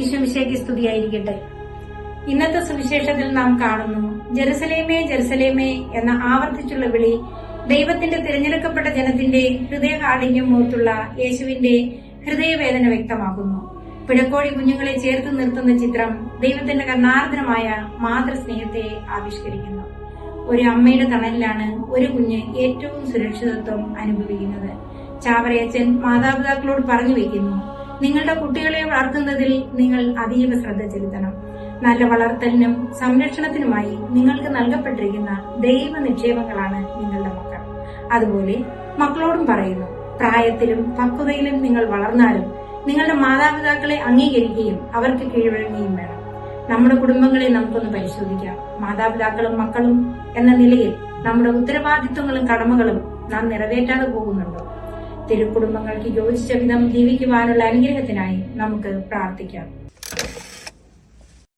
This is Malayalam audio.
ഈശോമിശിഹായ്ക്ക് സ്തുതിയായിരിക്കട്ടെ. ഇന്നത്തെ സുവിശേഷത്തിൽ നാം കാണുന്നു, ജെറുസലേമേ ജെറുസലേമേ എന്ന ആവർത്തിച്ചുള്ള വിളി ദൈവത്തിന്റെ തിരഞ്ഞെടുക്കപ്പെട്ട ജനത്തിന്റെ ഹൃദയകാഠിന്യം ഓർത്തുള്ള യേശുവിന്റെ ഹൃദയവേദന വ്യക്തമാക്കുന്നു. പിടക്കോഴി കുഞ്ഞുങ്ങളെ ചേർത്ത് നിർത്തുന്ന ചിത്രം ദൈവത്തിന്റെ കരുണാർദ്രമായ മാതൃസ്നേഹത്തെ ആവിഷ്കരിക്കുന്നു. ഒരു അമ്മയുടെ തണലിലാണ് ഒരു കുഞ്ഞ് ഏറ്റവും സുരക്ഷിതത്വം അനുഭവിക്കുന്നത്. ചാവറയച്ചൻ മാതാപിതാക്കളോട് പറഞ്ഞു വയ്ക്കുന്നു, നിങ്ങളുടെ കുട്ടികളെ വളർത്തുന്നതിൽ നിങ്ങൾ അതീവ ശ്രദ്ധ ചെലുത്തണം. നല്ല വളർത്തലിനും സംരക്ഷണത്തിനുമായി നിങ്ങൾക്ക് നൽകപ്പെട്ടിരിക്കുന്ന ദൈവ നിക്ഷേപങ്ങളാണ് നിങ്ങളുടെ മക്കൾ. അതുപോലെ മക്കളോടും പറയുന്നു, പ്രായത്തിലും പക്വതയിലും നിങ്ങൾ വളർന്നാലും നിങ്ങളുടെ മാതാപിതാക്കളെ അംഗീകരിക്കുകയും അവർക്ക് കീഴ്വഴങ്ങുകയും വേണം. നമ്മുടെ കുടുംബങ്ങളെ നമുക്കൊന്ന് പരിശോധിക്കാം. മാതാപിതാക്കളും മക്കളും എന്ന നിലയിൽ നമ്മുടെ ഉത്തരവാദിത്വങ്ങളും കടമകളും നാം നിറവേറ്റാതെ പോകുന്നുണ്ടോ? തിരുക്കുടുംബങ്ങൾക്ക് യോജിച്ച വിധം ജീവിക്കുവാനുള്ള അനുഗ്രഹത്തിനായി നമുക്ക് പ്രാർത്ഥിക്കാം.